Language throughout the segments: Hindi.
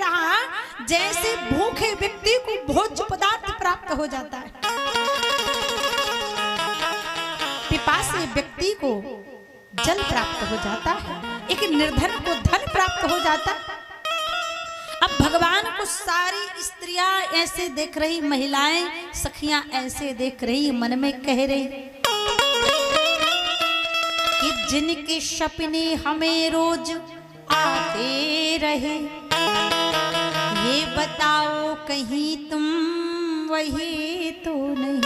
कहा जैसे भूखे व्यक्ति को भोज्य पदार्थ प्राप्त हो जाता है, पिपासे व्यक्ति को जल प्राप्त हो जाता है, एक निर्धन को धन प्राप्त हो जाता है। अब भगवान को सारी स्त्रियां ऐसे देख रही, महिलाएं सखियां ऐसे देख रही, मन में कह रही कि जिनके सपने हमें रोज आते रहे, ये बताओ कहीं तुम वही तो नहीं।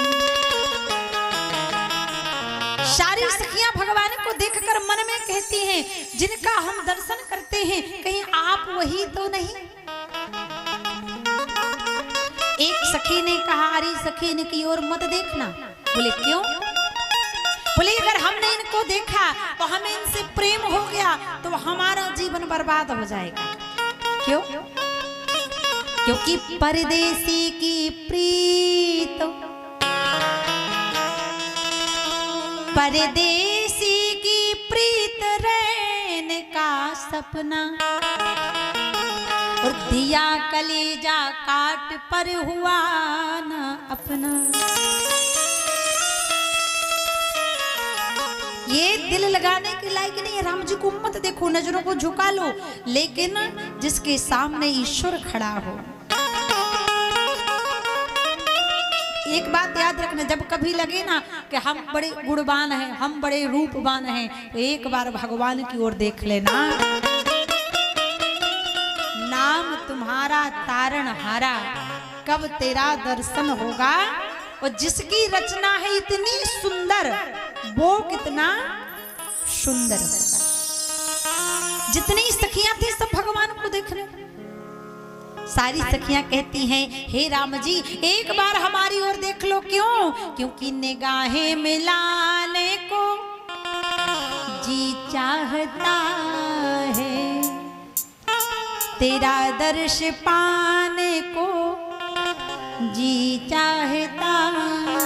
सारी सखियां भगवान को देखकर मन में कहती हैं, जिनका हम दर्शन करते हैं कहीं आप वही तो नहीं। एक सखी ने कहा, अरे सखी इनकी ओर मत देखना। बोले क्यों? बोले अगर हमने इनको देखा तो हमें इनसे प्रेम हो गया तो हमारा जीवन बर्बाद हो जाएगा। क्यों? क्योंकि परदेसी की प्रीत, परदेसी की प्रीत रहने का सपना, और दिया कलेजा काट पर हुआ ना अपना। ये दिल लगाने के लायक नहीं है। राम जी को मत देखो, नजरों को झुका लो, लेकिन जिसके सामने ईश्वर खड़ा हो। एक बात याद रखना, जब कभी लगे ना कि हम बड़े गुणवान हैं, हम बड़े रूपवान हैं, तो एक बार भगवान की ओर देख लेना। नाम तुम्हारा तारणहारा, कब तेरा दर्शन होगा। और जिसकी रचना है इतनी सुंदर, वो कितना सुंदर होगा। जितनी सखियां थी सब भगवान को देख रहे। सारी सखियां कहती हैं, हे राम जी एक बार हमारी ओर देख लो। क्यों? क्योंकि निगाहें मिलाने को जी चाहता है, तेरा दर्श पाने को जी चाहता है।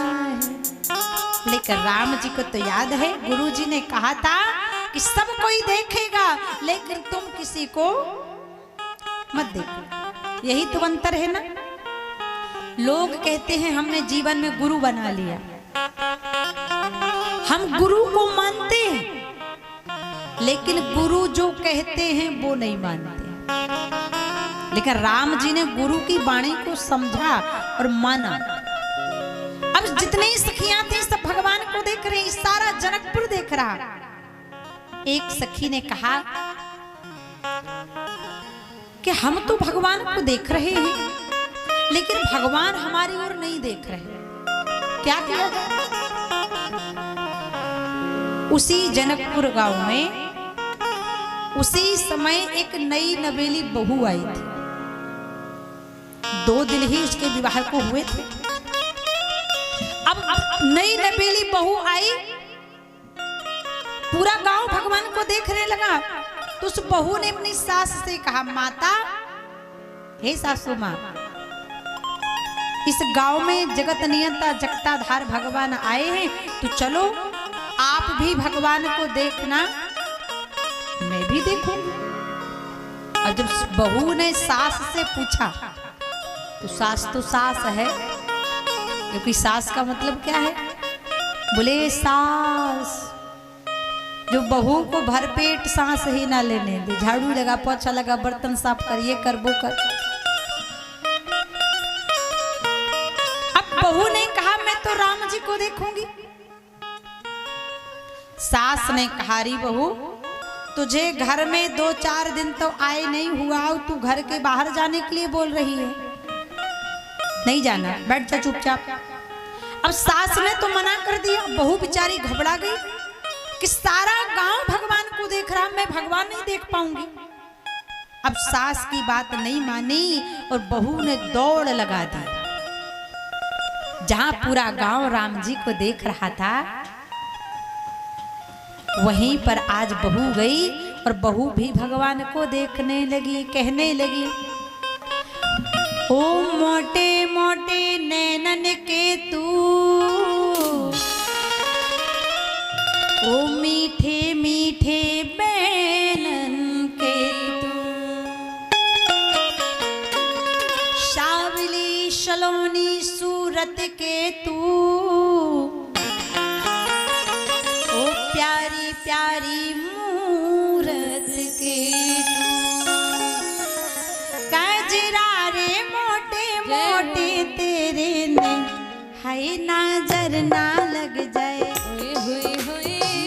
लेकिन राम जी को तो याद है, गुरु जी ने कहा था कि सब कोई देखेगा लेकिन तुम किसी को मत देखो। यही तो अंतर है ना। लोग कहते हैं हमने जीवन में गुरु बना लिया, हम गुरु को मानते हैं, लेकिन गुरु जो कहते हैं वो नहीं मानते। लेकिन राम जी ने गुरु की वाणी को समझा और माना। अब जितनी सखियां थी सब भगवान को देख रही, सारा जनकपुर देख रहा। एक सखी ने कहा कि हम तो भगवान को देख रहे हैं, लेकिन भगवान हमारी ओर नहीं देख रहे। क्या किया जाए? उसी जनकपुर गांव में उसी समय एक नई नवेली बहू आई थी। 2 दिन ही उसके विवाह को हुए थे। अब नई नवेली बहू आई, पूरा गांव भगवान को देखने लगा। तो उस बहू ने अपनी सास से कहा, माता, हे सासू माँ, इस गांव में जगत नियंता जगताधार भगवान आए हैं, तो चलो आप भी भगवान को देखना, मैं भी देखूंगी। और जब बहू ने सास से पूछा, तो सास है, क्योंकि सास का मतलब क्या है? बोले सास जो बहू को भरपेट सांस ही ना लेने दे, झाड़ू लगा, पोछा लगा, बर्तन साफ कर, ये कर वो कर। अब बहू ने कहा मैं तो राम जी को देखूंगी। सास ने कहा, री बहू तुझे घर में 2-4 दिन तो आए नहीं हुआ, तू घर के बाहर जाने के लिए बोल रही है। नहीं जाना, बैठ जा चुपचाप। अब सास ने तो मना कर दिया। बहू बेचारी घबरा गई कि सारा गांव भगवान को देख रहा, मैं भगवान नहीं देख पाऊंगी। अब सास की बात नहीं मानी और बहू ने दौड़ लगा दी। जहां पूरा गांव राम जी को देख रहा था, वहीं पर आज बहू गई और बहू भी भगवान को देखने लगी, कहने लगी, ओ मोटे मोटे नैनन के तू, ओ मीठे मीठे बैनन के तू, के तू, ओ प्यारी प्यारी मूरत के तू, कजरा रे मोटे मोटे तेरे ने हाय नजर ना लग जाए,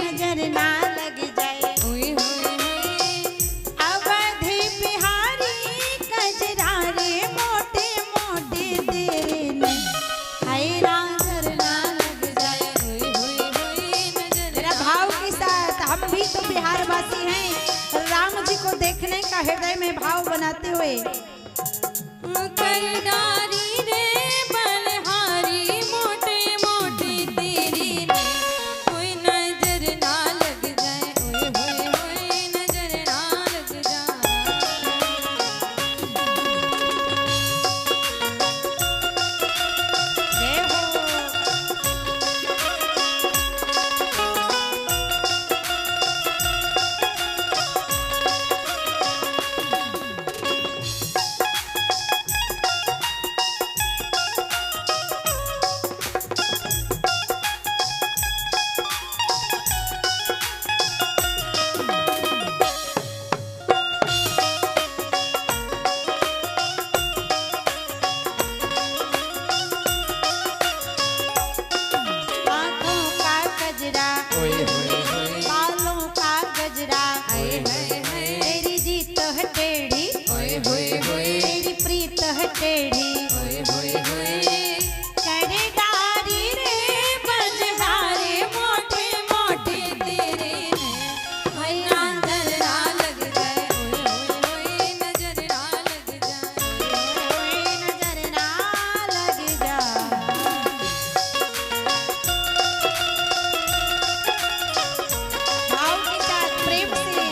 नजर ना लग जाए, अवधि बिहारी कजरा रे मोटे मोटे तेरे ने हाय नजर ना लग जाए। तेरा भाव के साथ हम भी तो बिहार वासी हैं, राम जी को देखने का हृदय में भाव बनाते हुए करनारी रे बलहारी मोटे मोटे तेरी ने कोई नजर ना लग जाए, ओए होए होए नजर ना लग जाए। जय हो। आँखों का गजरा, बालों का गजरा, तेरी जीत है टेढ़ी, तेरी प्रीत है टेढ़ी, करे डारी रे बजहारे मोटे मोटे तेरे ने हाय नजर ना लग जाए, ओए होए होए नजर ना लग जाए। कोई नजर ना लग जा। भाव के साथ प्रेम से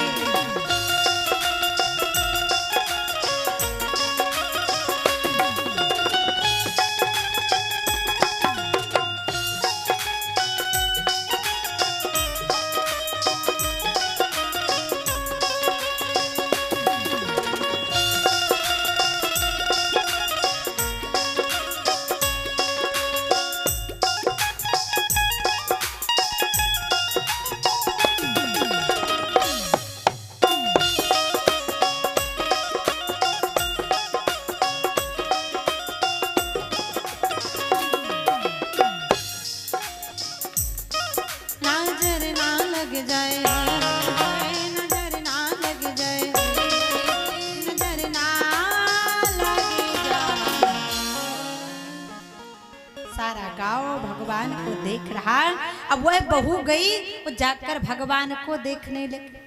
नजर ना लग जाए, नजर ना लग जाए, नजर ना लग जाए। सारा गांव भगवान को देख रहा। अब वह बहू गई, वो जाकर भगवान को देखने लगी।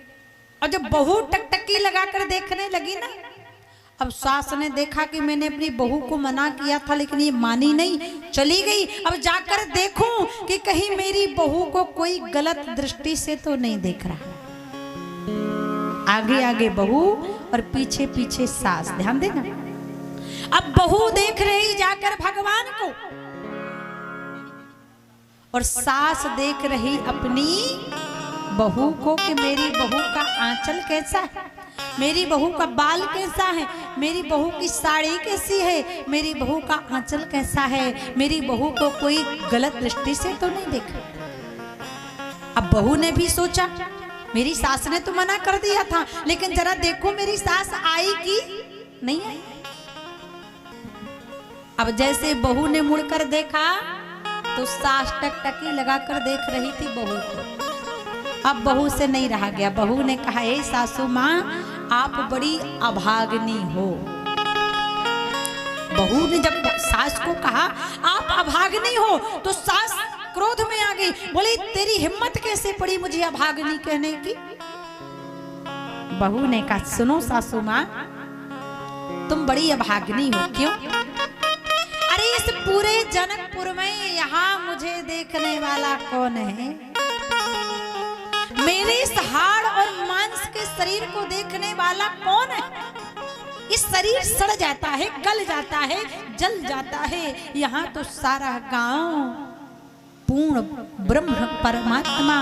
और जब बहू टकटकी लगाकर देखने लगी ना, अब सास ने देखा कि मैंने अपनी बहू को मना किया था लेकिन ये मानी नहीं, चली गई। अब जाकर देखूं कि कहीं मेरी बहू को कोई गलत दृष्टि से तो नहीं देख रहा। आगे आगे बहू और पीछे पीछे सास, ध्यान देना। अब बहू देख रही जाकर भगवान को और सास देख रही अपनी बहू को कि मेरी बहू का आंचल कैसा है, मेरी बहू का बाल कैसा है, मेरी बहू की साड़ी कैसी है, मेरी बहू का आंचल कैसा है, मेरी बहू को कोई गलत दृष्टि से तो नहीं देखा। अब बहू ने भी सोचा मेरी सास ने तो मना कर दिया था, लेकिन जरा देखो मेरी सास आई कि नहीं आई। अब जैसे बहू ने मुड़कर देखा तो सास टकटकी लगाकर देख रही थी बहू को। अब बहू से नहीं रहा गया। बहू ने कहा, ए सासू माँ, आप बड़ी अभागनी हो। बहू ने जब सास को कहा आप अभागनी हो तो सास क्रोध में आ गई, बोली तेरी हिम्मत कैसे पड़ी मुझे अभागनी कहने की। बहू ने कहा, सुनो सासू माँ, तुम बड़ी अभागनी हो। क्यों? अरे इस पूरे जनकपुर में यहाँ मुझे देखने वाला कौन है? मेरे इस हाड़ और मांस के शरीर को देखने वाला कौन है? इस शरीर सड़ जाता है, गल जाता है, जल जाता है। यहाँ तो सारा गांव पूर्ण ब्रह्म परमात्मा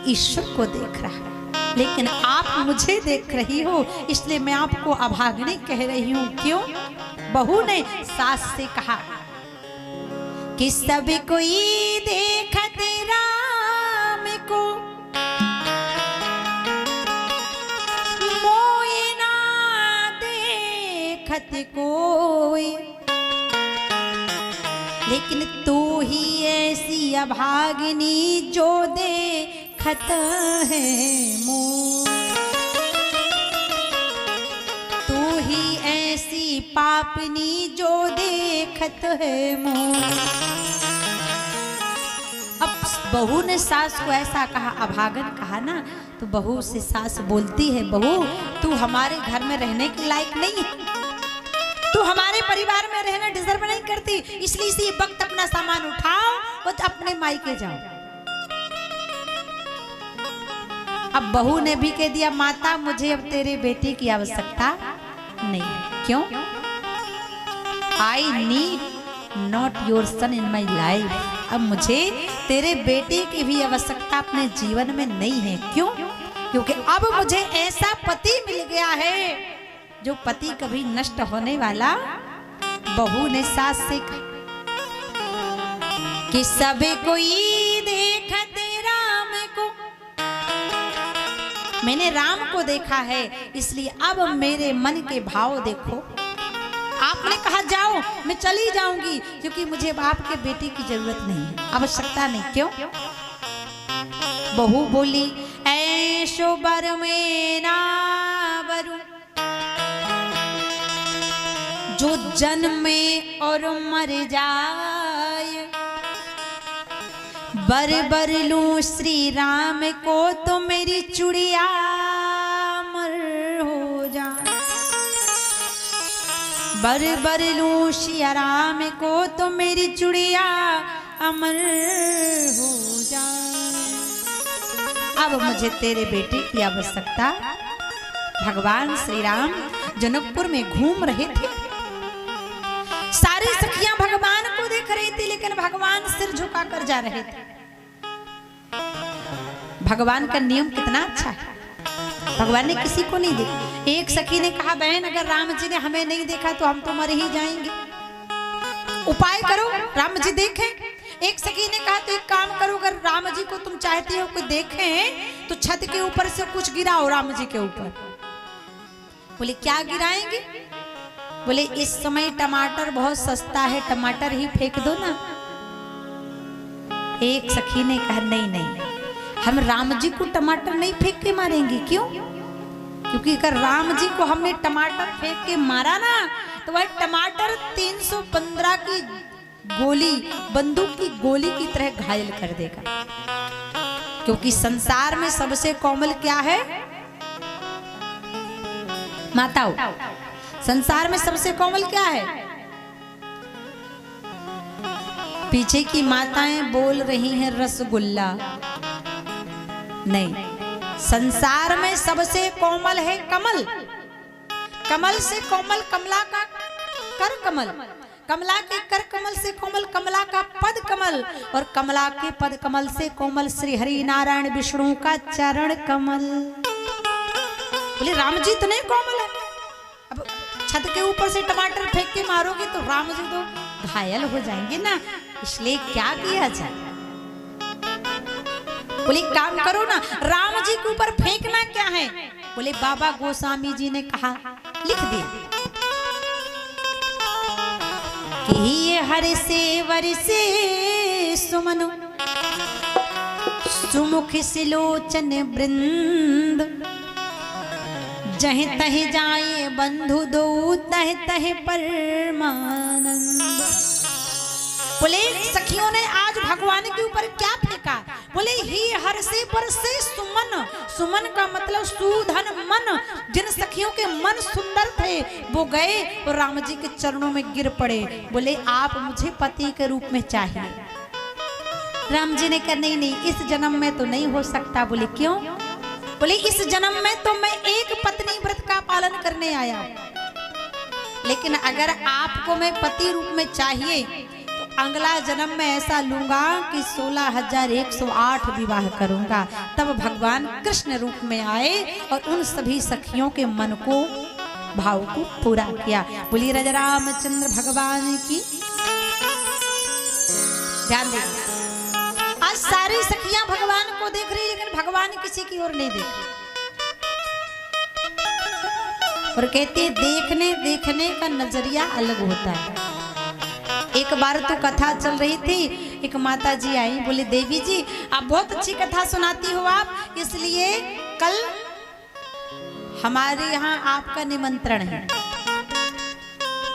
ईश्वर को देख रहा है, लेकिन आप मुझे देख रही हो, इसलिए मैं आपको अभागनी कह रही हूँ। क्यों? बहू ने सास से कहा, कि सब कोई देखत राम को मोए ना देखत कोई, लेकिन तू ही ऐसी अभागिनी जो देखत है मोह, तू ही ऐसी पापनी जो देखत है मोह। अब बहू ने सास को ऐसा कहा, अभागन कहा ना, तो बहू से सास बोलती है, बहू तू हमारे घर में रहने के लायक नहीं है, तू हमारे परिवार में रहना डिजर्व नहीं करती, इसलिए इसी वक्त अपना सामान उठाओ और अपने मायके जाओ। अब बहू ने भी कह दिया, माता मुझे अब तेरे बेटे की आवश्यकता नहीं। क्यों? I need not your son in my life. अब मुझे तेरे बेटे की भी आवश्यकता अपने जीवन में नहीं है। क्यों? क्योंकि अब मुझे ऐसा पति मिल गया है जो पति कभी नष्ट होने वाला। बहू ने सास से कहा कि सब कोई देखत राम को, मैंने राम को देखा है, इसलिए अब मेरे मन के भाव देखो। आपने कहा जाओ, मैं चली जाऊंगी, क्योंकि मुझे बाप के बेटे की जरूरत नहीं है, आवश्यकता नहीं। क्यों? बहू बोली, ऐशो बर में ना बरू जो जन्मे और मर जाए, बर बर लूं श्री राम को तो मेरी चुड़िया मर हो जाए, बर बर लूं श्री राम को तो मेरी चुड़िया अमर हो जाए। अब मुझे तेरे बेटे की आवश्यकता। भगवान श्री राम जनकपुर में घूम रहे थे, सारी सखियां भगवान को देख रही थी, लेकिन भगवान सिर झुका कर जा रहे थे। भगवान का नियम कितना अच्छा है, भगवान ने किसी को नहीं देखा। एक सखी ने कहा, बहन अगर राम जी ने हमें नहीं देखा तो हम तो मर ही जाएंगे, उपाय करो राम जी देखें। एक सखी ने कहा, तो एक काम करो, अगर राम जी को तुम चाहती हो कि देखें तो छत के ऊपर से कुछ गिराओ राम जी के ऊपर। बोले क्या गिराएंगे? बोले इस समय टमाटर बहुत सस्ता है, टमाटर ही फेंक दो ना। एक सखी ने कहा, नहीं नहीं, हम राम जी को टमाटर नहीं फेंक के मारेंगे। क्यों? क्योंकि अगर राम जी को हमने टमाटर फेंक के मारा ना, तो वह टमाटर 315 की गोली, बंदूक की गोली की तरह घायल कर देगा। क्योंकि संसार में सबसे कोमल क्या है? माताओं, संसार में सबसे कोमल क्या है? पीछे की माताएं बोल रही हैं रसगुल्ला। नहीं, संसार में सबसे कोमल है कमल। कमल से कोमल कमला का कर कमल, कमला के कर कमल से कोमल कमला का पद कमल, और कमला के पद कमल से कोमल श्री हरि नारायण विष्णु का चरण कमल। बोले राम जी इतने कोमल है। अब छत के ऊपर से टमाटर फेंक के मारोगे तो राम जी तो घायल हो जाएंगे ना, इसलिए क्या किया जाए? बोले काम करो ना, राम जी के ऊपर फेंकना क्या है? बोले बाबा गोस्वामी जी ने कहा, लिख दे कि ये हर से वर्षे सुमन सुमुख सिलोचन वृंद, जह तह जाए बंधु दो तह तह परमानंद। बोले सखियों ने आज भगवान के ऊपर क्या फेंका? बोले ही हर से पर से सुमन, सुमन का मतलब सुधन मन। जिन सखियों के मन सुंदर थे वो गए और राम जी के चरणों में गिर पड़े। बोले आप मुझे पति के रूप में चाहिए। राम जी ने कहा नहीं नहीं, इस जन्म में तो नहीं हो सकता। बोले क्यों? बोले इस जन्म में तो मैं एक पत्नी व्रत का पालन करने आया हूं, लेकिन अगर आपको मैं पति रूप में चाहिए तो अगला जन्म में ऐसा लूंगा कि 16,108 विवाह करूंगा। तब भगवान कृष्ण रूप में आए और उन सभी सखियों के मन को, भाव को पूरा किया। बोलिए राजा रामचंद्र भगवान की। ध्यान देना। आज सारी सखियां भगवान को देख रही, लेकिन भगवान किसी की ओर नहीं देख रही। और कहती है देखने का नजरिया अलग होता है। एक बार तो कथा चल रही थी, एक माता जी आई, बोले देवी जी आप बहुत अच्छी कथा सुनाती हो आप, इसलिए कल हमारे यहाँ आपका निमंत्रण है।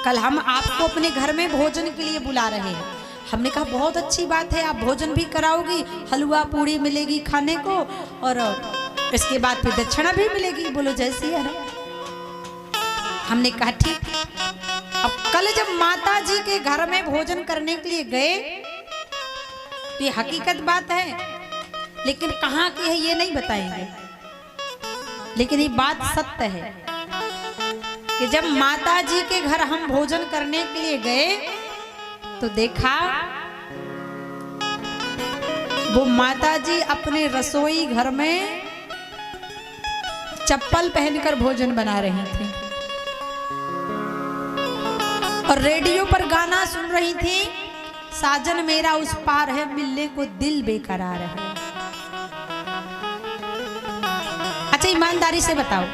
कल हम आपको अपने घर में भोजन के लिए बुला रहे हैं। हमने कहा बहुत अच्छी बात है, आप भोजन भी कराओगी, हलवा पूड़ी मिलेगी खाने को, और इसके बाद फिर दक्षिणा भी मिलेगी। बोलो जैसी है। हमने कहा ठीक। अब कल जब माता जी के घर में भोजन करने के लिए गए, तो ये हकीकत बात है, लेकिन कहाँ की है ये नहीं बताएंगे, लेकिन ये बात सत्य है कि जब माता जी के घर हम भोजन करने के लिए गए तो देखा वो माता जी अपने रसोई घर में चप्पल पहनकर भोजन बना रही थी और रेडियो पर गाना सुन रही थी, साजन मेरा उस पार है, मिलने को दिल बेकरार है। अच्छा ईमानदारी से बताओ,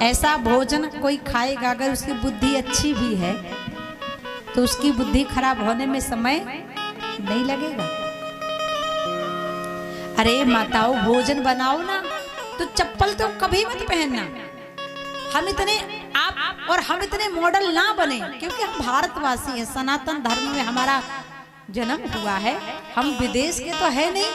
ऐसा भोजन कोई खाएगा अगर उसकी बुद्धि अच्छी भी है तो उसकी बुद्धि खराब होने में समय नहीं लगेगा। अरे माताओ भोजन बनाओ ना तो चप्पल तो कभी मत पहनना। हम इतने मॉडल ना बने, क्योंकि हम भारतवासी हैं, सनातन धर्म में हमारा जन्म हुआ है, हम विदेश के तो है नहीं,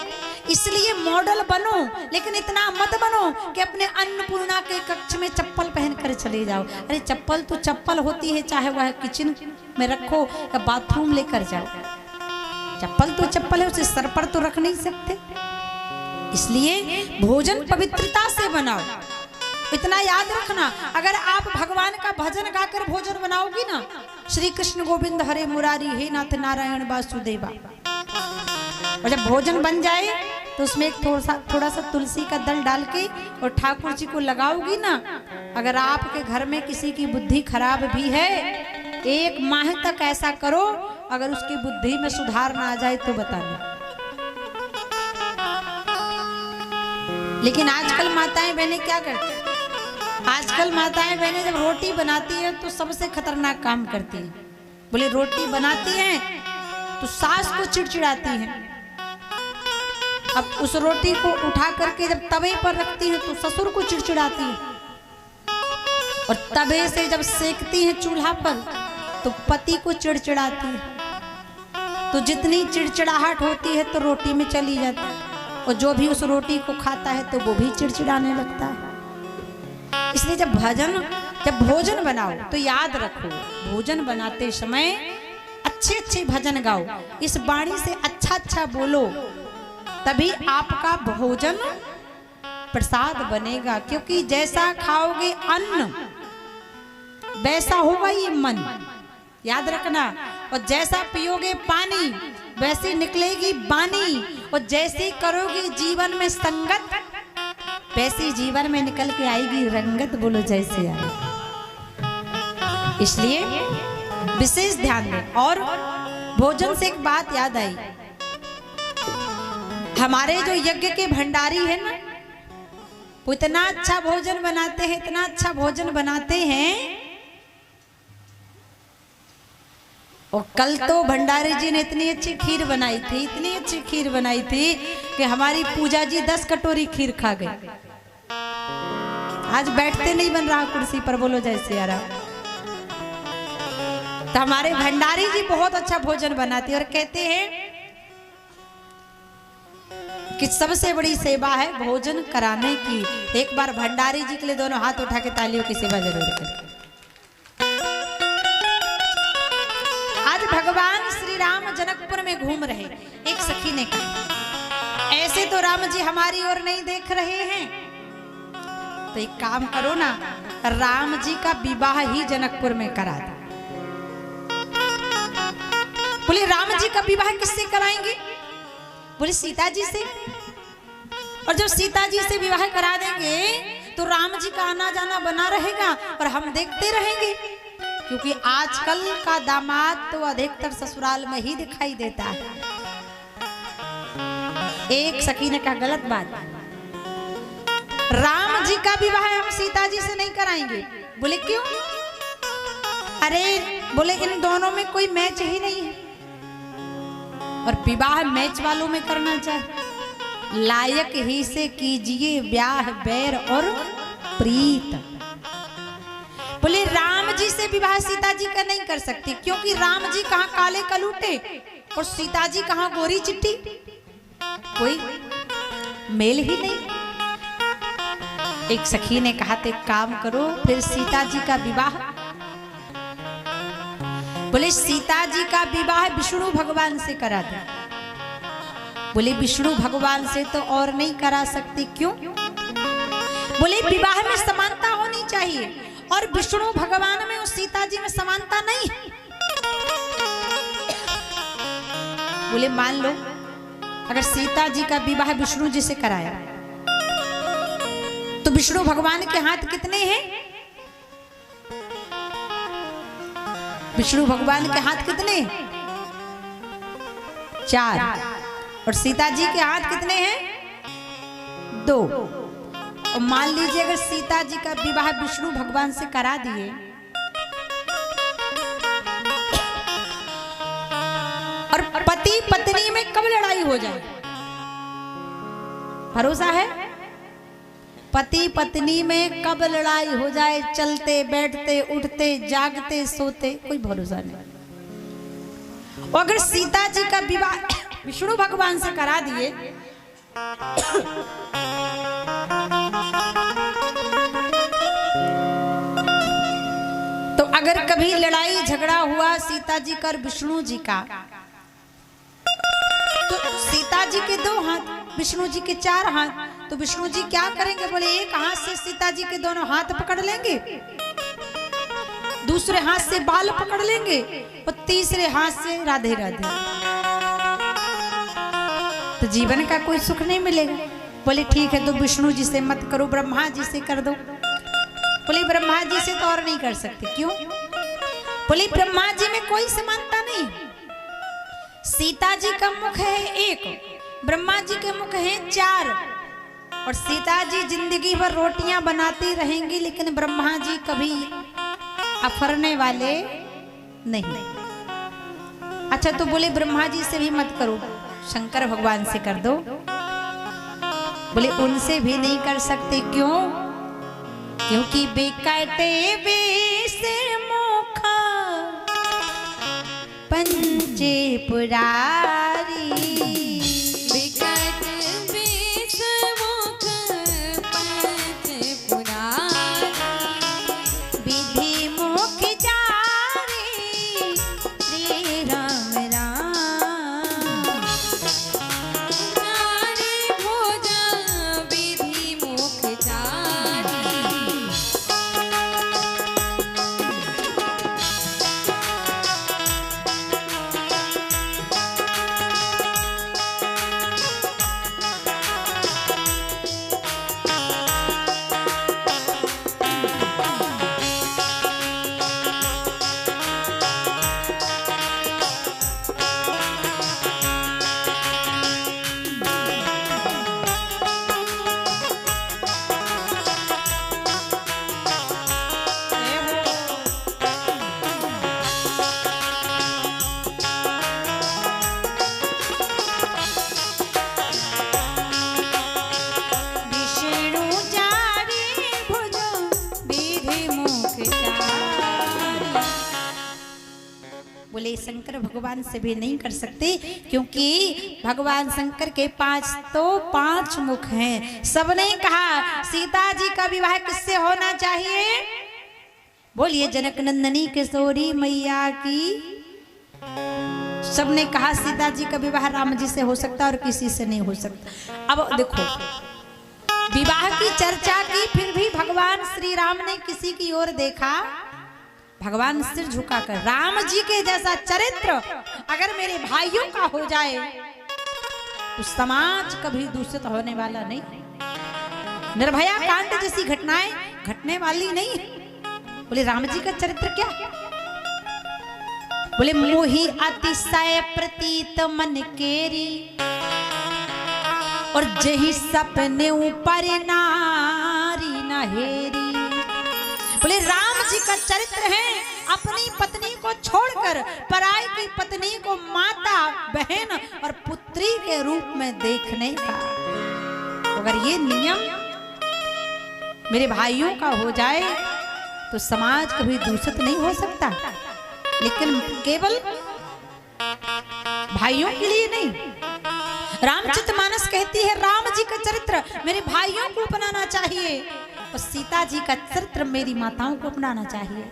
इसलिए मॉडल बनो, लेकिन इतना मत बनो कि अपने अन्नपूर्णा के कक्ष में चप्पल पहन कर चले जाओ। अरे चप्पल तो चप्पल होती है, चाहे वह किचन में रखो या बाथरूम लेकर जाओ, चप्पल तो चप्पल है, उसे सर पर तो रख नहीं सकते। इसलिए भोजन पवित्रता से बनाओ। इतना याद रखना, अगर आप भगवान का भजन गाकर भोजन बनाओगी ना, श्री कृष्ण गोविंद हरे मुरारी हे नाथ नारायण वासुदेवा, और जब भोजन बन जाए तो उसमें एक थोड़ा सा तुलसी का दल डाल के और ठाकुर जी को लगाओगी ना, अगर आपके घर में किसी की बुद्धि खराब भी है, 1 माह तक ऐसा करो, अगर उसकी बुद्धि में सुधार ना आ जाए तो बताना। लेकिन आजकल माताएं बहनें क्या करती हैं? आजकल माताएं बहनें जब रोटी बनाती हैं तो सबसे खतरनाक काम करती हैं। बोले रोटी बनाती हैं तो सास को चिड़चिड़ाती हैं, अब उस रोटी को उठा करके जब तवे पर रखती हैं तो ससुर को चिड़चिड़ाती हैं, और तवे से जब सेकती हैं चूल्हा पर तो पति को चिड़चिड़ाती हैं। तो जितनी चिड़चिड़ाहट होती है तो रोटी में चली जाती है, और जो भी उस रोटी को खाता है तो वो भी चिड़चिड़ाने लगता है। इसलिए जब भोजन बनाओ तो याद रखो, भोजन बनाते समय अच्छे भजन गाओ, इस वाणी से अच्छा बोलो, तभी आपका भोजन प्रसाद बनेगा। क्योंकि जैसा खाओगे अन्न वैसा होगा ये मन, याद रखना। और जैसा पियोगे पानी वैसे निकलेगी बानी, और जैसे करोगे जीवन में संगत वैसे जीवन में निकल के आएगी रंगत। बोलो जैसे आए। इसलिए विशेष ध्यान दें। और भोजन से एक बात याद आई, हमारे जो यज्ञ के भंडारी है ना, वो इतना अच्छा भोजन बनाते हैं, इतना अच्छा भोजन बनाते हैं। और कल तो भंडारी जी ने इतनी अच्छी खीर बनाई थी, इतनी अच्छी खीर बनाई थी कि हमारी पूजा जी 10 कटोरी खीर खा गई। आज बैठते नहीं बन रहा कुर्सी पर। बोलो जैसे आ रहा। तो हमारे भंडारी जी बहुत अच्छा भोजन बनाते और कहते हैं कि सबसे बड़ी सेवा है भोजन कराने की। एक बार भंडारी जी के लिए दोनों हाथ उठा के तालियों की सेवा जरूर करें। आज भगवान श्री राम जनकपुर में घूम रहे, एक सखी ने कहा ऐसे तो राम जी हमारी ओर नहीं देख रहे हैं, तो एक काम करो ना, राम जी का विवाह ही जनकपुर में करा दो। बोले राम जी का विवाह किससे कराएंगे? बोले सीता जी से। और जब सीता जी से विवाह करा देंगे तो राम जी का आना जाना बना रहेगा और हम देखते रहेंगे क्योंकि आजकल का दामाद तो अधिकतर ससुराल में ही दिखाई देता है। एक सखी ने कहा गलत बात, राम जी का विवाह हम सीता जी से नहीं कराएंगे। बोले क्यों? अरे बोले इन दोनों में कोई मैच ही नहीं है, और विवाह मैच वालों में करना चाहिए। लायक ही से कीजिए ब्याह बैर और प्रीत। बोले राम जी से विवाह सीता जी का नहीं कर सकती, क्योंकि राम जी कहाँ काले कलूटे और सीता जी कहाँ गोरी चिट्टी, कोई मेल ही नहीं। एक सखी ने कहा तो एक काम करो, फिर सीता जी का विवाह, बोले सीता जी का विवाह विष्णु भगवान से करा दे। बोले विष्णु भगवान से तो और नहीं करा सकते, क्यों? बोले विवाह में समानता होनी चाहिए, और विष्णु भगवान में और सीता जी में समानता नहीं। बोले मान लो अगर सीता जी का विवाह विष्णु जी से कराया तो विष्णु भगवान के हाथ कितने हैं? विष्णु भगवान के हाथ कितने? 4। और सीता जी के हाथ कितने हैं? 2। और मान लीजिए अगर सीता जी का विवाह विष्णु भगवान से करा दिए और पति पत्नी में कब लड़ाई हो जाए, भरोसा है? पति पत्नी में कब लड़ाई हो जाए, चलते बैठते उठते जागते सोते, कोई भरोसा नहीं। और अगर सीता जी का विवाह विष्णु भगवान से करा दिए तो अगर कभी लड़ाई झगड़ा हुआ सीता जी का और विष्णु जी का, तो सीता जी के 2 हाथ, विष्णु जी के 4 हाथ, तो विष्णु जी क्या करेंगे? बोले एक हाथ से सीता जी के दोनों हाथ पकड़ लेंगे, दूसरे हाथ से बाल पकड़ लेंगे, और तीसरे हाथ से राधे राधे। तो जीवन का कोई सुख नहीं मिलेगा। बोले ठीक है तो विष्णु जी से मत करो, ब्रह्मा जी से कर दो। बोले ब्रह्मा जी से तो और नहीं कर सकते, क्यों? बोले ब्रह्मा जी में कोई समानता नहीं। सीता जी का मुख है 1, ब्रह्मा जी के मुख है 4, और सीता जी जिंदगी भर रोटियां बनाती रहेंगी, लेकिन ब्रह्मा जी कभी अफरने वाले नहीं। अच्छा तो बोले ब्रह्मा जी से भी मत करो, शंकर भगवान से कर दो। बोले उनसे भी नहीं कर सकते, क्यों? क्योंकि बेकाटे बेसे मुखा पंचे पुरारी, बिकट बेस मुख पंच पुरारी, विधि मुख जारे श्री राम राम। नारी भोजा विधि मुख जारी, विष्णु जारे भुजो विधि मुख जारी। बोले शंकर भगवान से भी नहीं कर सकते, क्योंकि भगवान शंकर के 5 मुख हैं। सबने कहा सीता जी का विवाह किससे होना चाहिए? बोलिए जनक नंदनी किशोरी मैया की। सबने कहा सीता जी का विवाह राम जी से हो सकता और किसी से नहीं हो सकता। अब देखो विवाह की चर्चा की, फिर भी भगवान श्री राम ने किसी की ओर देखा, भगवान सिर झुकाकर, राम जी के जैसा चरित्र अगर मेरे भाइयों का हो जाए तो समाज कभी दूषित होने वाला नहीं। निर्भया कांड जैसी घटनाएं घटने वाली नहीं। बोले राम जी का चरित्र क्या? बोले मोही अतिशय प्रतीत मन केरी, और जही सपने ऊपर नारी नहेरी। बोले राम जी का चरित्र है अपनी पत्नी को छोड़कर पराई की पत्नी को माता, बहन और पुत्री के रूप में देखने का। अगर ये नियम मेरे भाइयों का हो जाए तो समाज कभी दूषित नहीं हो सकता। लेकिन केवल भाइयों के लिए नहीं, रामचरितमानस कहती है राम जी का चरित्र मेरे भाइयों को अपनाना चाहिए, और सीता जी का चरित्र मेरी माताओं को अपनाना चाहिए।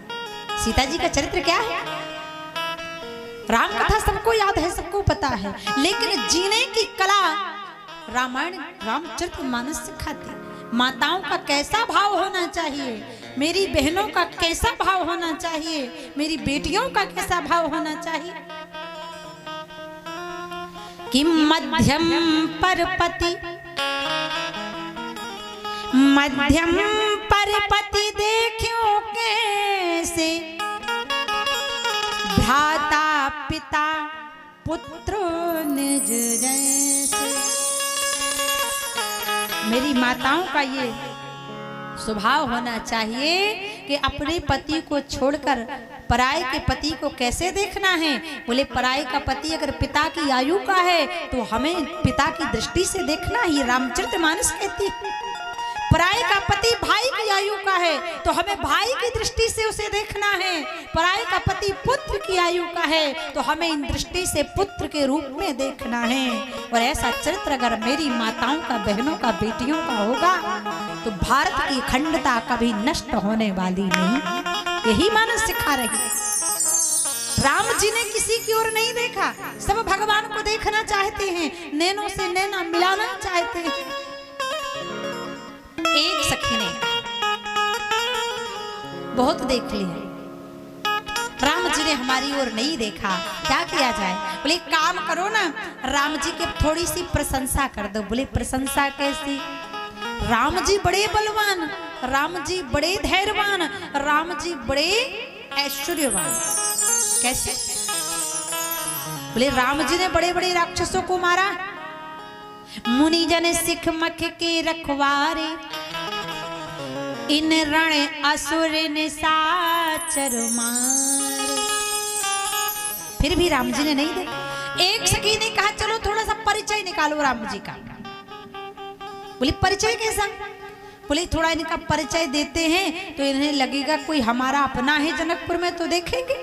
सीता जी का चरित्र क्या है? राम कथा सबको याद है, सबको पता है, लेकिन जीने की कला रामायण रामचरितमानस सिखाती। माताओं का कैसा भाव होना चाहिए, मेरी बहनों का कैसा भाव होना चाहिए, मेरी बेटियों का कैसा भाव होना चाहिए। कि मध्यम परपति देखियो कैसे, भ्राता पिता पुत्र निज जैसे। मेरी माताओं का ये स्वभाव होना चाहिए कि अपने पति को छोड़कर पराये के पति को कैसे देखना है। बोले पराये का पति अगर पिता की आयु का है तो हमें पिता की दृष्टि से देखना ही रामचरितमानस कहती है। पराये का पति भाई की आयु का है तो हमें भाई की दृष्टि से उसे देखना है। पराये का पति पुत्र की आयु का है तो हमें इन दृष्टि से पुत्र के रूप में देखना है। और ऐसा चरित्र अगर मेरी माताओं का, बहनों का, बेटियों का होगा तो भारत की अखंडता कभी नष्ट होने वाली नहीं। यही मानस सिखा रही है। राम जी ने किसी की ओर नहीं देखा, सब भगवान को देखना चाहते हैं, नैनों से नैना मिलाना चाहते हैं। एक सखी ने बहुत देख लिया, राम जी ने हमारी ओर नहीं देखा, क्या किया जाए? बोले काम करो ना, राम जी के थोड़ी सी प्रशंसा कर दो। बोले प्रशंसा कैसी? राम जी बड़े बलवान, राम जी बड़े धैर्यवान, राम जी बड़े ऐश्वर्यवान। कैसे? बोले राम जी ने बड़े बड़े राक्षसों को मारा, मुनि जन सिख मख के रखवारे, इन रण असुर निशाचर मारे। फिर भी राम जी ने नहीं देखा। एक सखी ने कहा चलो थोड़ा सा परिचय निकालो राम जी का। बोली परिचय कैसा? बोले थोड़ा इनका परिचय देते हैं तो इन्हें लगेगा कोई हमारा अपना है जनकपुर में, तो देखेंगे।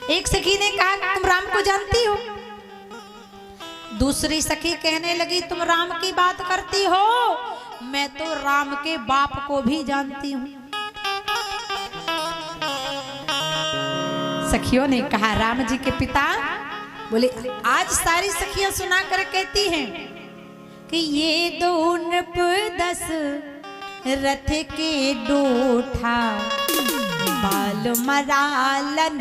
एक सखी ने कहा तुम राम को जानती हो? दूसरी सखी कहने लगी तुम राम की बात करती हो, मैं तो राम के बाप को भी जानती हूं। सखियों ने कहा राम जी के पिता? बोले आज सारी सखियां सुना कर कहती हैं कि ये दो नृप 10 रथ के डोठा, बाल मरालन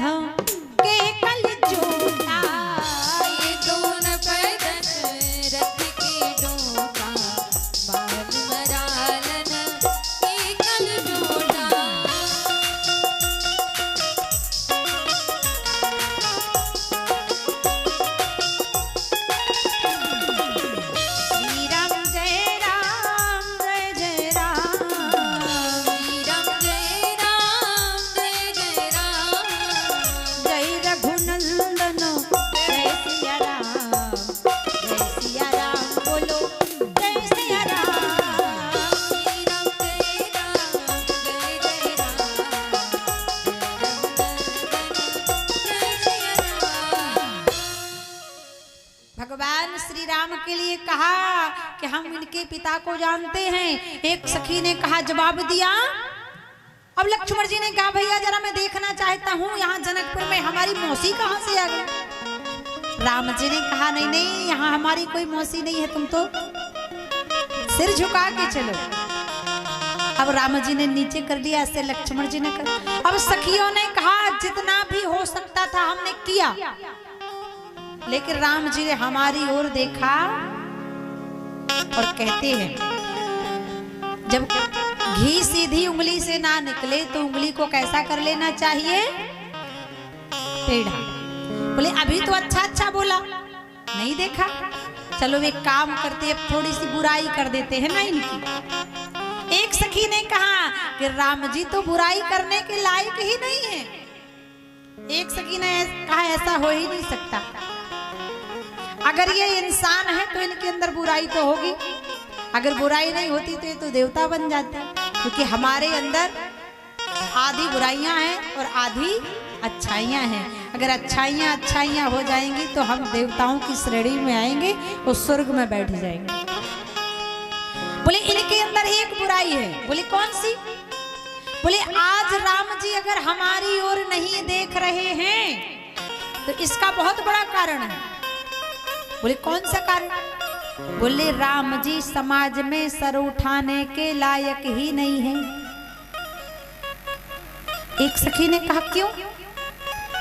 के कल जोटा। ये दोनों पर 10 रथ के डोटा, बाल मरालन के कल जोटा। श्री राम जय राम जय जय राम, श्री राम जय राम जय जय राम, जय रघुनंदन जय सिया राम बोलो जय सिया राम। श्री राम जय राम जय जय राम, जय सिया राम। भगवान श्री राम के लिए कहा कि हम इनके पिता को जानते हैं। एक सखी ने कहा जवाब दिया। अब लक्ष्मण जी ने कहा भैया जरा मैं देखना चाहता हूँ यहाँ जनकपुर में हमारी मौसी कहाँ से आ गई। राम जी ने कहा नहीं नहीं यहाँ हमारी कोई मौसी नहीं है, तुम तो सिर झुका के चलो। अब राम जी ने नीचे कर दिया, ऐसे लक्ष्मण जी ने कर। अब सखियों ने कहा जितना भी हो सकता था हमने किया, लेकिन राम जी ने हमारी ओर देखा और कहते हैं जब घी सीधी उंगली से ना निकले तो उंगली को कैसा कर लेना चाहिए? टेढ़ा। बोले अभी तो अच्छा अच्छा बोला, नहीं देखा, चलो एक काम करते, अब थोड़ी सी बुराई कर देते हैं ना इनकी। एक सखी ने कहा कि राम जी तो बुराई करने के लायक ही नहीं है। एक सखी ने कहा ऐसा हो ही नहीं सकता, अगर ये इंसान है तो इनके अंदर बुराई तो होगी, अगर बुराई नहीं होती तो ये तो देवता बन जाते, क्योंकि हमारे अंदर आधी बुराइयां हैं और आधी अच्छाइयां हैं। अगर अच्छाइयां हो जाएंगी तो हम देवताओं की श्रेणी में आएंगे और स्वर्ग में बैठ जाएंगे। बोले इनके अंदर एक बुराई है। बोले कौन सी? बोले आज राम जी अगर हमारी ओर नहीं देख रहे हैं तो इसका बहुत बड़ा कारण है। बोले कौन सा कारण? बोले राम जी समाज में सर उठाने के लायक ही नहीं है। एक सखी ने कहा क्यों?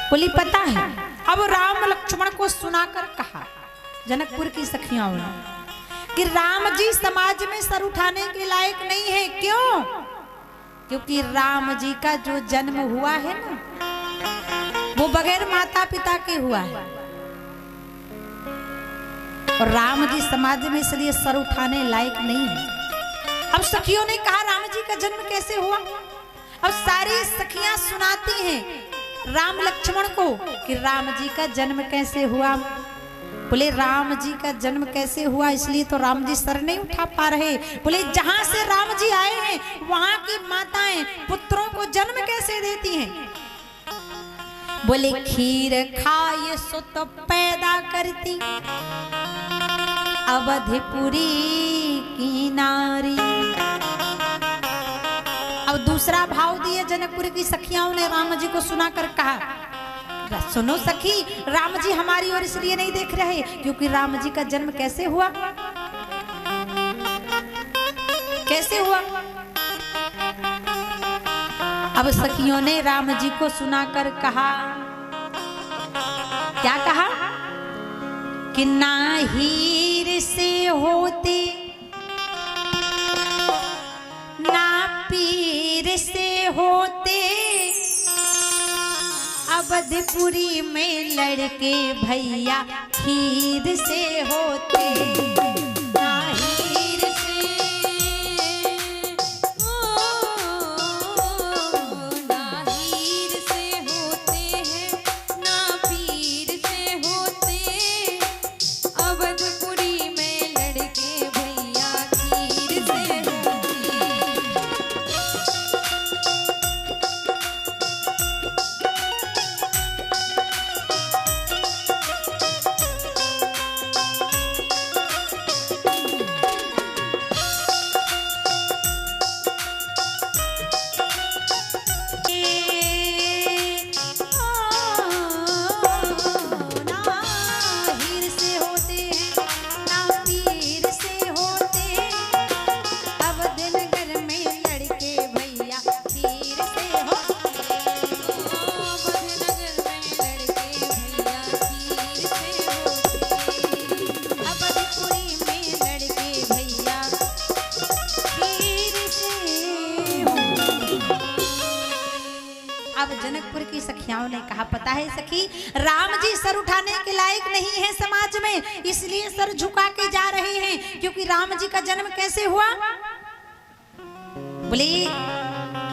बोली पता है, अब राम लक्ष्मण को सुनाकर कहा जनकपुर की सखियों ने कि राम जी समाज में सर उठाने के लायक नहीं है। क्यों? क्योंकि राम जी का जो जन्म हुआ है ना वो बगैर माता पिता के हुआ है, और राम जी समाज में इसलिए सर उठाने लायक नहीं है। अब सखियों ने कहा राम जी का जन्म कैसे हुआ? अब सारी सखियां सुनाती हैं राम लक्ष्मण को कि राम जी का जन्म कैसे हुआ। बोले राम जी का जन्म कैसे हुआ, इसलिए तो राम जी सर नहीं उठा पा रहे। बोले जहां से राम जी आए हैं वहां की माताएं पुत्रों को जन्म कैसे देती हैं? बोले खीर खाए सो तो पैदा करती अवधिपुरी की नारी। अब दूसरा भाव दिए जनकपुर की सखियाओं ने राम जी को सुनाकर कहा सुनो सखी, राम जी हमारी ओर इसलिए नहीं देख रहे क्योंकि राम जी का जन्म कैसे हुआ? कैसे हुआ? अब सखियों ने राम जी को सुनाकर कहा, क्या कहा? कि ना हीर से होते ना पीर से होते अवधपुरी में लड़के भैया खीर से होते। ना हीर से ना हीर से होते हैं ना पीर से होते अवधपुरी में लड़के भैया खीर से होते। जनकपुर की सखियाओं ने कहा पता है सखी, राम जी सर उठाने के लायक नहीं है समाज में, इसलिए सर झुका के जा रहे हैं क्योंकि राम जी का जन्म कैसे हुआ? बोले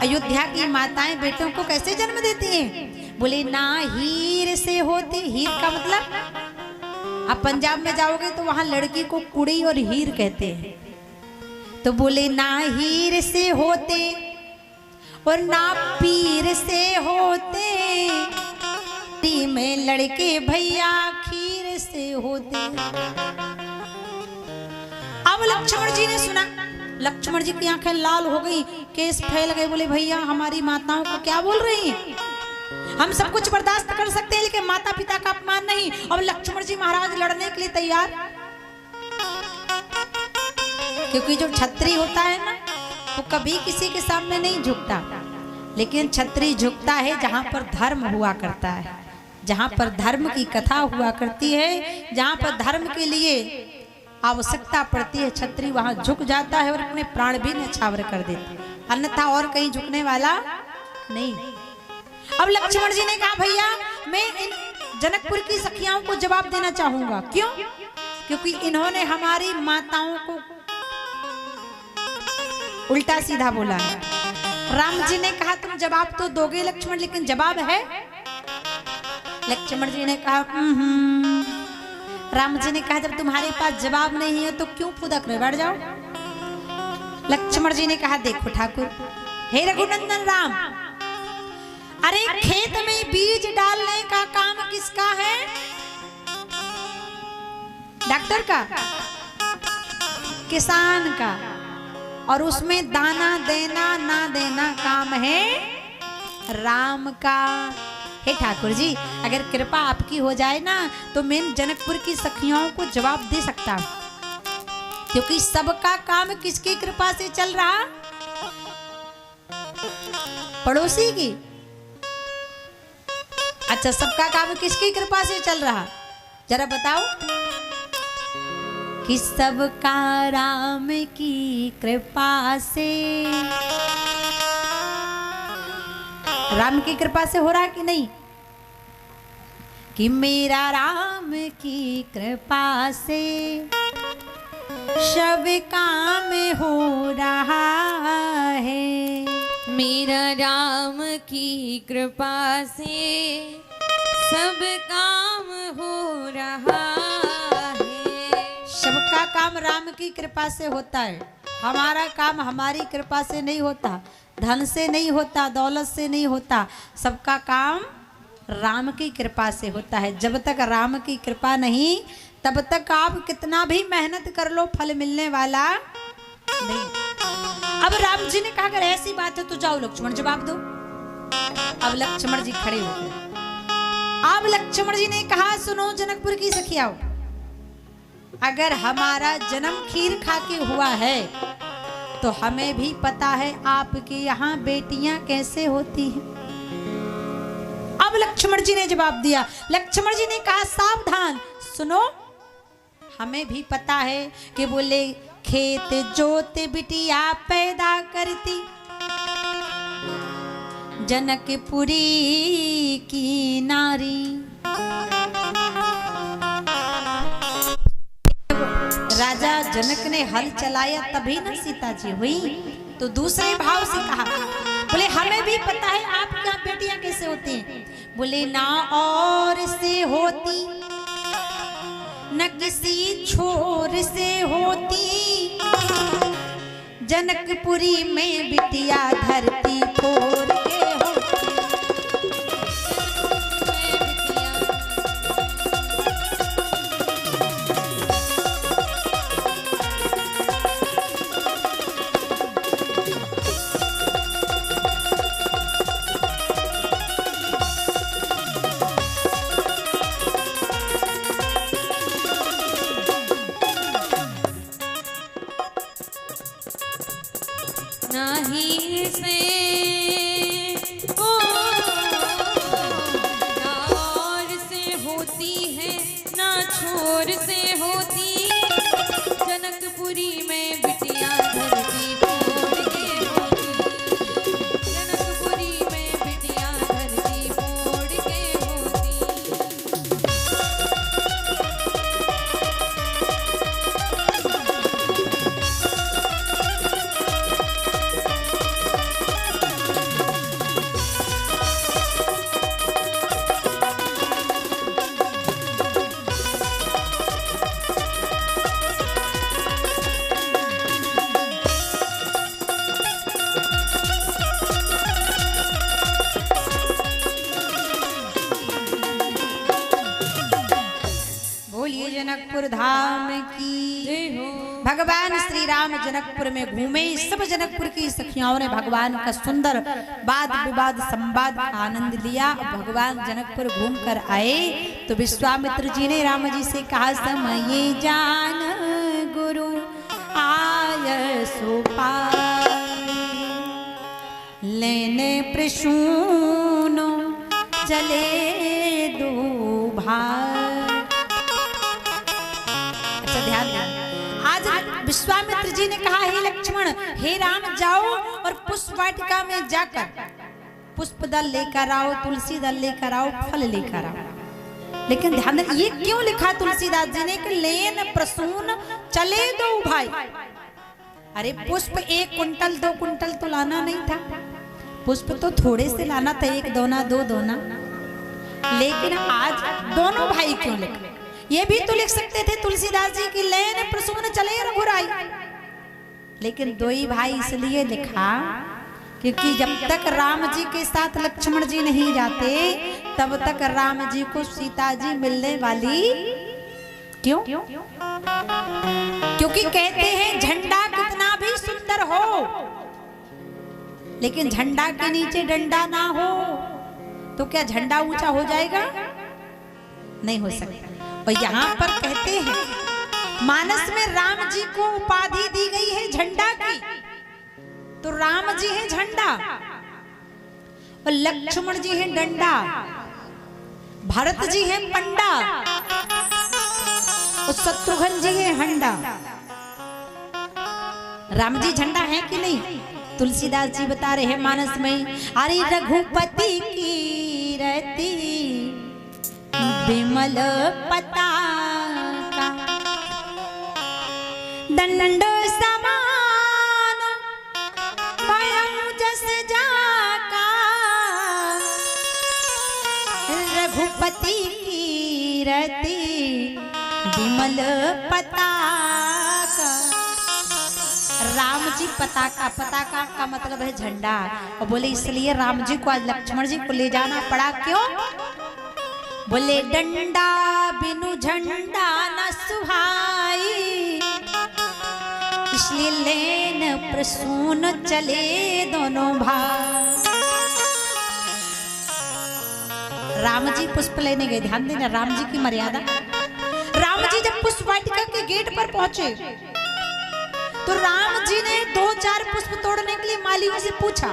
अयोध्या की माताएं बेटों को कैसे जन्म देती हैं? बोले ना हीर से होते। हीर का मतलब आप पंजाब में जाओगे तो वहां लड़की को कुड़ी और हीर कहते हैं। तो बोले ना हीर से होते और ना पीर से होते, टी में लड़के भैया खीर से होते। अब लक्ष्मण जी ने सुना, लक्ष्मण जी की आंखें लाल हो गई, केस फैल गए। बोले भैया हमारी माताओं को क्या बोल रही हैं? हम सब कुछ बर्दाश्त कर सकते हैं लेकिन माता पिता का अपमान नहीं। अब लक्ष्मण जी महाराज लड़ने के लिए तैयार, क्योंकि जो क्षत्रिय होता है ना वो कभी किसी के सामने नहीं झुकता, लेकिन क्षत्रिय झुकता है जहां पर धर्म हुआ करता है, जहां पर धर्म की कथा हुआ करती है, जहां पर धर्म के लिए आवश्यकता पड़ती है, क्षत्रिय वहां झुक जाता है और अपने प्राण भी न्यौछावर कर देता है, अन्यथा और कहीं झुकने वाला नहीं। अब लक्ष्मण जी ने कहा भैया मैं इन जनकपुर की सखियाओं को जवाब देना चाहूंगा। क्यों? क्योंकि इन्होंने हमारी माताओं को उल्टा सीधा बोला है। राम जी ने कहा तुम जवाब तो दोगे लक्ष्मण, लेकिन जवाब है? लक्ष्मण जी ने कहा राम जी ने कहा जब तुम्हारे पास जवाब नहीं है तो क्यों फुदक रहे, बैठ जाओ। लक्ष्मण जी ने कहा देखो ठाकुर, हे रघुनंदन राम, अरे खेत में बीज डालने का काम किसका है? डॉक्टर का, किसान का, और उसमें दाना देना ना देना काम है राम का। हे ठाकुर जी, अगर कृपा आपकी हो जाए ना तो मैं जनकपुर की सखियों को जवाब दे सकता हूं, क्योंकि सबका काम किसकी कृपा से चल रहा? पड़ोसी की। अच्छा, सबका काम किसकी कृपा से चल रहा, जरा बताओ। कि सबका राम की कृपा से, राम की कृपा से हो रहा कि नहीं? कि मेरा राम की कृपा से सब काम हो रहा है। मेरा राम की कृपा से सब काम हो रहा है। सबका काम राम की कृपा से होता है। हमारा काम हमारी कृपा से नहीं होता, धन से नहीं होता, दौलत से नहीं होता, सबका काम राम की कृपा से होता है। जब तक राम की कृपा नहीं तब तक आप कितना भी मेहनत कर लो फल मिलने वाला नहीं। अब राम जी ने कहा अगर ऐसी बात है तो जाओ लक्ष्मण जवाब दो। अब लक्ष्मण जी खड़े हो गए। अब लक्ष्मण जी ने कहा सुनो जनकपुर की सखियाओ, अगर हमारा जन्म खीर खा के हुआ है तो हमें भी पता है आपके यहाँ बेटियां कैसे होती हैं। अब लक्ष्मण जी ने जवाब दिया। लक्ष्मण जी ने कहा सावधान सुनो, हमें भी पता है कि बोले खेत जोत बिटिया पैदा करती, जनकपुरी की नारी। राजा जनक ने हल चलाया तभी ना सीता जी हुई। तो दूसरे भाव से कहा, बोले हमें भी पता है आपकी यहाँ बेटियां कैसे होती हैं। बोले ना और से होती न किसी छोर से होती, जनकपुरी में बिटिया धरती फोर के होती। नहीं से ओ ना और से होती है ना छोर से होती, जनकपुरी में बिटिया धरती फोड़ के होती, जनकपुरी में बिटिया धरती फोड़ के होती। बोलिए जनकपुर धाम की जय हो। भगवान श्री राम जनकपुर में घूमे। सब जनकपुर की सखियाओं ने भगवान का सुंदर वाद विवाद संवाद का आनंद लिया। भगवान जनकपुर घूम कर आए तो विश्वामित्र जी ने राम जी से कहा समय जान गुरु आय सो पाए, लेने प्रसूनो चले दो भाई। अच्छा ध्यान देना, आज विश्वामित्र जी ने कहा हे लक्ष्मण हे राम जाओ और पुष्प वाटिका में जाकर पुष्प दल लेकर आओ, तुलसी दल लेकर आओ, फल लेकर आओ। लेकिन ध्यान दें, ये क्यों लिखा तुलसीदास जी ने कि लेन प्रसून चले दो भाई। अरे पुष्प 1 कुंटल 2 कुंटल तो लाना नहीं था, पुष्प तो थोड़े से लाना था, 1 दोना 2 दोना। लेकिन आज दोनों भाई क्यों लिखे? ये भी तो लिख सकते थे तुलसीदास जी की लेन प्रसून चले रघुराई, लेकिन 2 ही भाई इसलिए लिखा क्योंकि जब तक राम जी के साथ लक्ष्मण जी नहीं जाते तब तक राम जी को सीता जी मिलने वाली क्यों? क्योंकि कहते हैं झंडा कितना भी सुंदर हो लेकिन झंडा के नीचे डंडा ना हो तो क्या झंडा ऊंचा हो जाएगा? नहीं हो सकता। और यहाँ पर कहते हैं मानस में राम जी को उपाधि दी गई है झंडा की, तो राम जी है झंडा और लक्ष्मण जी है डंडा, भरत जी है पंडा और शत्रुघ्न जी है हंडा। राम जी झंडा है कि नहीं? तुलसीदास जी बता रहे हैं मानस में, अरे रघुपति की रति विमल पताका दंड समान परम जस जाका, रघुपति की रति विमल पताका। राम जी पताका, पताका का मतलब है झंडा, और बोले इसलिए राम जी को आज लक्ष्मण जी को ले जाना पड़ा। क्यों? बोले डंडा बिनु झंडा न सुहाई, इसलिए लेन प्रसून चले दोनों भाई। राम जी पुष्प लेने गए, ध्यान देना राम जी की मर्यादा। राम जी जब पुष्प वाटिका के गेट पर पहुंचे तो राम जी ने 2-4 पुष्प तोड़ने के लिए मालियों से पूछा।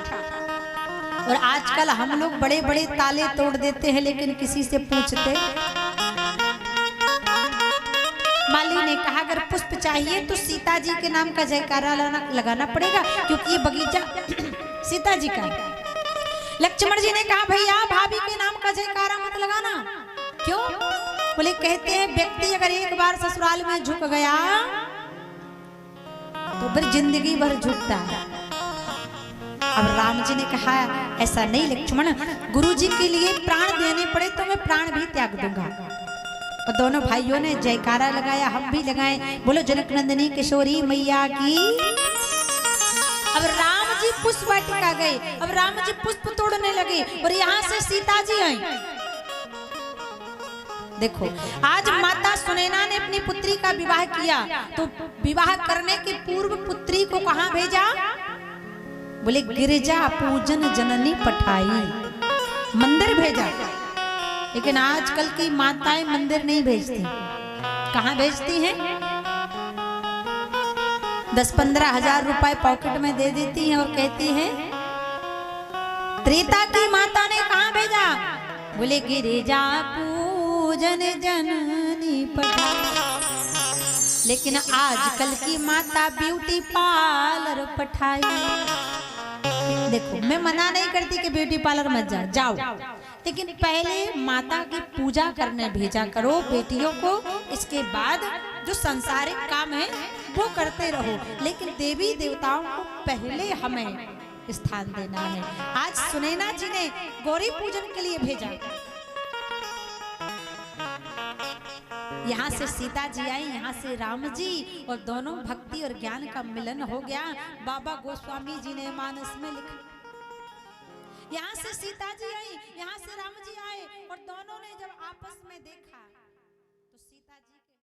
और आजकल हम लोग बड़े बड़े ताले तोड़ देते हैं लेकिन किसी से पूछते। माली ने कहा अगर पुष्प चाहिए तो सीता जी के नाम का जयकारा लगाना पड़ेगा क्योंकि ये बगीचा सीता जी का है। लक्ष्मण जी ने कहा भैया भाभी के नाम का जयकारा मत लगाना। क्यों? बोले कहते हैं व्यक्ति अगर एक बार ससुराल में झुक गया तो फिर जिंदगी भर झुकता है। अब राम जी ने कहा ऐसा नहीं लक्ष्मण, गुरु जी के लिए प्राण देने पड़े तो मैं प्राण भी त्याग दूंगा। और दोनों भाइयों ने जयकारा लगाया, हम भी लगाए, बोलो जनक नंदिनी किशोरी मैया की। अब राम जी पुष्प वाटिका गए, अब राम जी पुष्प तोड़ने लगे और यहाँ से सीता जी आई। देखो आज माता सुनैना ने अपनी पुत्री का विवाह किया तो विवाह करने के पूर्व पुत्री को कहाँ भेजा? बोले गिरिजा पूजन जननी पठाई, मंदिर भेजा। लेकिन आजकल की माताएं मंदिर नहीं भेजती, कहाँ भेजती हैं? 10-15 हजार रुपए पॉकेट में दे देती हैं और कहती हैं त्रेता की माता ने कहाँ भेजा? बोले गिरिजा पूजन जननी पठाई। लेकिन आजकल की माता ब्यूटी पार्लर पठाई। देखो मैं मना नहीं करती कि ब्यूटी पार्लर मत जाओ, लेकिन पहले माता की पूजा करने भेजा करो बेटियों को, इसके बाद जो सांसारिक काम है वो करते रहो, लेकिन देवी देवताओं को पहले हमें स्थान देना है। आज सुनैना जी ने गौरी पूजन के लिए भेजा, यहाँ से सीता जी आई, यहाँ से राम जी, और दोनों भक्ति और ज्ञान का मिलन हो गया। बाबा गोस्वामी जी ने मानस में लिखा, यहाँ से सीता जी आई, यहाँ से राम जी आए, और दोनों ने जब आपस में देखा